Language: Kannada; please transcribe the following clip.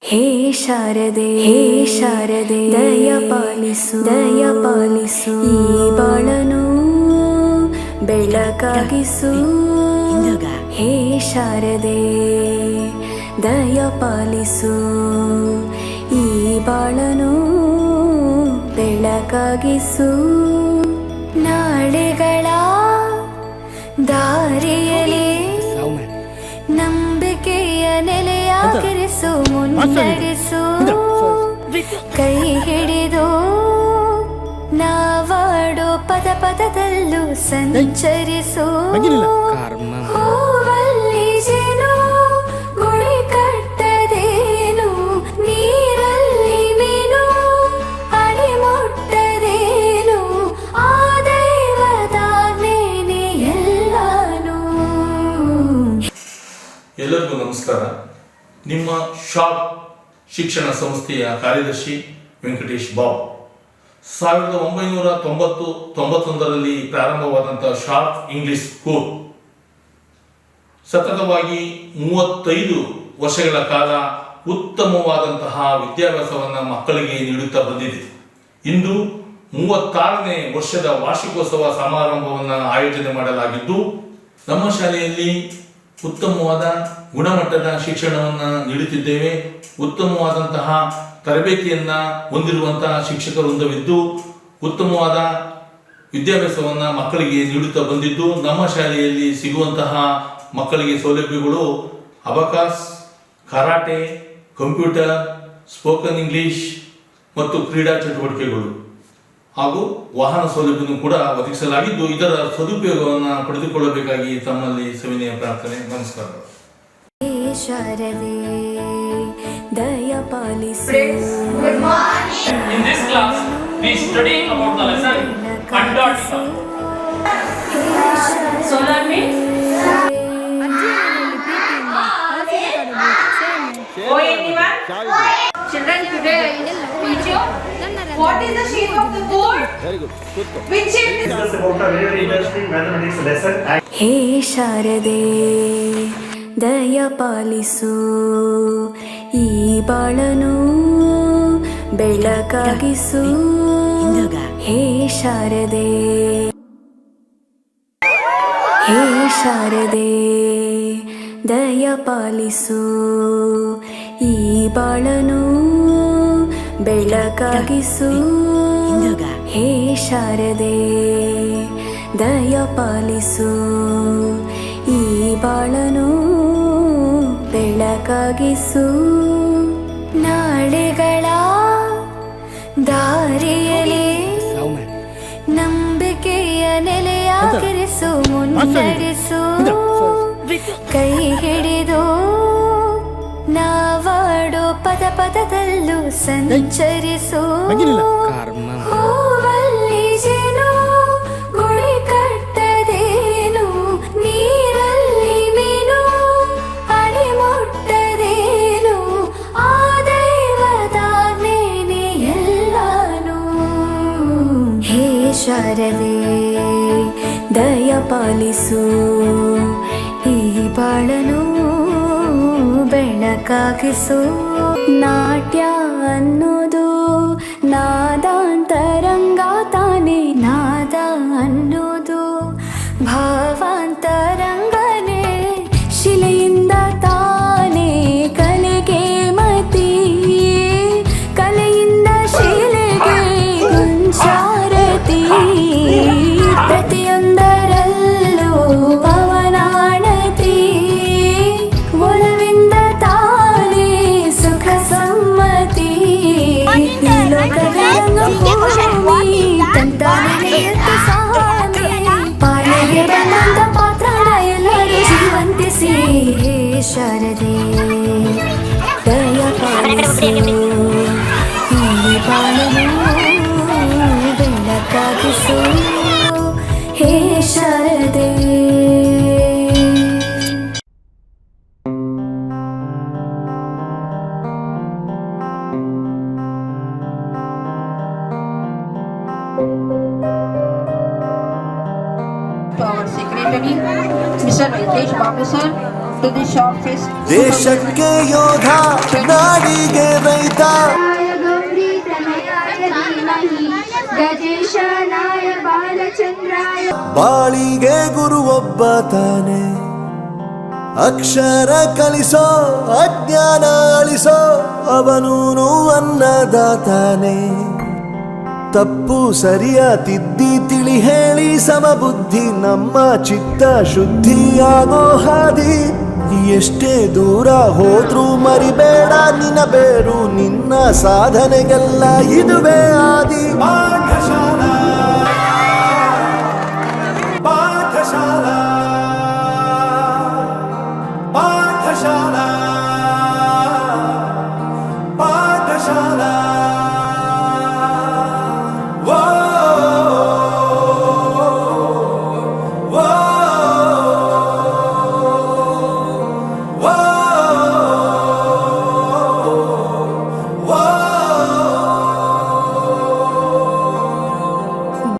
ಹೇ ಶಾರದೆ ದಯ ಪಾಲಿಸು ಈ ಬಾಳನು ಬೆಳಕಾಗಿಸು. ಹೇ ಶಾರದೆ ದಯ ಪಾಲಿಸು ಈ ಬಾಳನು ಬೆಳಕಾಗಿಸು. ನಾಳೆಗಳ ದಾರಿಯಲ್ಲಿ ನಂಬಿಕೆಯ ನೆಲೆಯಾಗಿರಿಸು, ಮುನ್ನಡೆಸು. ಕೈ ಹಿಡಿದು ನಾವಾಡೋ ಪದ ಪದದಲ್ಲೂ ಸಂಚರಿಸು. ಹೂವಲ್ಲಿ ಜೇನು ಗುಳಿ ಕಟ್ಟದೇನು, ನೀರಲ್ಲಿ ಮೀನು ಅಡಿ ಮುಟ್ಟದೇನು, ಆ ದೈವದಾಜ್ಞೆನೇ ಎಲ್ಲಾನು. ಎಲ್ಲರಿಗೂ ನಮಸ್ಕಾರ. ನಿಮ್ಮ ಶಾಪ್ ಶಿಕ್ಷಣ ಸಂಸ್ಥೆಯ ಕಾರ್ಯದರ್ಶಿ ವೆಂಕಟೇಶ್ ಬಾಬು. 1991ರಲ್ಲಿ ಪ್ರಾರಂಭವಾದಂತಹ ಶಾರ್ಪ್ ಇಂಗ್ಲಿಷ್ ಸ್ಕೂಲ್ ಸತತವಾಗಿ 35 ವರ್ಷಗಳ ಕಾಲ ಉತ್ತಮವಾದಂತಹ ವಿದ್ಯಾಭ್ಯಾಸವನ್ನು ಮಕ್ಕಳಿಗೆ ನೀಡುತ್ತಾ ಬಂದಿದೆ. ಇಂದು 36ನೇ ವರ್ಷದ ವಾರ್ಷಿಕೋತ್ಸವ ಸಮಾರಂಭವನ್ನು ಆಯೋಜನೆ ಮಾಡಲಾಗಿದ್ದು, ನಮ್ಮ ಶಾಲೆಯಲ್ಲಿ ಉತ್ತಮವಾದ ಗುಣಮಟ್ಟದ ಶಿಕ್ಷಣವನ್ನು ನೀಡುತ್ತಿದ್ದೇವೆ. ಉತ್ತಮವಾದಂತಹ ತರಬೇತಿಯನ್ನು ಹೊಂದಿರುವಂತಹ ಶಿಕ್ಷಕ ವೃಂದವಿದ್ದು ಉತ್ತಮವಾದ ವಿದ್ಯಾಭ್ಯಾಸವನ್ನು ಮಕ್ಕಳಿಗೆ ನೀಡುತ್ತಾ ಬಂದಿದ್ದು, ನಮ್ಮ ಶಾಲೆಯಲ್ಲಿ ಸಿಗುವಂತಹ ಮಕ್ಕಳಿಗೆ ಸೌಲಭ್ಯಗಳು ಅಬಕಾಸ್, ಕರಾಟೆ, ಕಂಪ್ಯೂಟರ್, ಸ್ಪೋಕನ್ ಇಂಗ್ಲಿಷ್ ಮತ್ತು ಕ್ರೀಡಾ ಚಟುವಟಿಕೆಗಳು ಹಾಗೂ ವಾಹನ ಸೌಲಭ್ಯವನ್ನು ಕೂಡ ಒದಗಿಸಲಾಗಿದ್ದು, ಇದರ ಸದುಪಯೋಗವನ್ನು ಪಡೆದುಕೊಳ್ಳಬೇಕಾಗಿ ತಮ್ಮಲ್ಲಿ ಸವಿನಯ ಪ್ರಾರ್ಥನೆ. ನಮಸ್ಕಾರ. ಶಾರದೆ ದಯ ಪಾಲಿಸು. In this class, we study about the lesson Antarctica. Solar means? Oh, anyone? Children, today I will teach you what is the shape of the board? Very good. Which shape is this? About a very interesting mathematics lesson. ಹೇ ಶಾರದೆ ದಯ ಪಾಲಿಸು ಈ ಬಾಳನು ಬೆಳಕಾಗಿಸು. ಹೇ ಶಾರದೆ ದಯ ಪಾಲಿಸು ಈ ಬಾಳನು ಬೆಳಕಾಗಿಸು. ಹೇ ಶಾರದೆ ದಯ ಪಾಲಿಸು ಈ ಬಾಳನು ಬೆಳಕಾಗಿಸು. ನಾಳೆಗಳ ದಾರಿಯಲ್ಲಿ ನಂಬಿಕೆಯ ನೆಲೆಯಾಗಿರಿಸು, ಮುನ್ನಡೆಸು. ಕೈ ಹಿಡಿದು ನಾವಾಡೋ ಪದ ಪದದಲ್ಲೂ ಸಂಚರಿಸು. ಹೂವಲ್ಲಿ ಜೇನು ಗುಳಿ ಕಟ್ಟದೇನು, ನೀರಲ್ಲಿ ಮೀನು ಅಡಿ ಮುಟ್ಟದೇನು, ಆ ದೈವದಾಜ್ಞೆನೇ ಎಲ್ಲಾನು. ಹೇ ಶಾರದೆ ದಯ ಪಾಲಿಸು ಈ ಬಾಳನು ಬೆಳಕಾಗಿಸು. ನಾಟ್ಯ ಅನ್ನೋದು ನಾದಾಂತರಂಗ ತಾನೆ, ನಾದ ಅನ್ನೋದು ಭಾವಾಂತರಂಗನೇ. ಶಿಲೆಯಿಂದ ತಾನೇ ಕಲೆಗೆ ಮತಿ, ಕಲೆಯಿಂದ ಶಿಲೆಗೆ ಮುಂಚಾರತಿ. ಪ್ರತಿಯೊಂದರಲ್ಲೂ ಪವನಾಣತಿ, ಒಲವಿಂದ ತಾನೇ ಸುಖ ಸಮ್ಮತಿ. ಲೋಕದಲ್ಲಿ ತಂತಾನೆ ಸ್ವಾಮಿ, ಪಾಲಿಗೆ ಬಂದ ಪಾತ್ರನ ಎಲ್ಲರೂ ಜೀವಂತಿಸಿ. ಹೇ ಶಾರದೆ ದಯ ಪಾಲಿಸು ಈ ಬಾಳನು ಬೆಳಕಾಗಿಸು. ಹೇ ಶಾರದೆ. Our secretary, Mr. Venkatesh Babu sir, to the shortest. ದೇಶಕ್ಕೆ ಯೋಧ ನಾಡಿಗೆ ರೈತ ಗೌರಿ ತನಯಾಯ ಧೀಮಹಿ ಗಜೇಶಾನಾಯ ಬಾಲಚಂದ್ರಾಯ ಬಾಳಿಗೆ ಗುರು ಒಬ್ಬ ತಾನೆ ಅಕ್ಷರ ಕಲಿಸೋ ಅಜ್ಞಾನ ಅಳಿಸೋ ಅವನೂನು ಅನ್ನದಾತಾನೆ ತಪ್ಪು ಸರಿಯ ತಿದ್ದಿ ತಿಳಿ ಹೇಳಿ ಸಮಬುದ್ಧಿ ನಮ್ಮ ಚಿತ್ತ ಶುದ್ಧಿಯಾಗೋ ಹಾದಿ ಎಷ್ಟೇ ದೂರ ಹೋದ್ರೂ ಮರಿಬೇಡ ನಿನ್ನ ಬೇರು ನಿನ್ನ ಸಾಧನೆಗೆಲ್ಲ ಇದುವೇ ಆದಿ.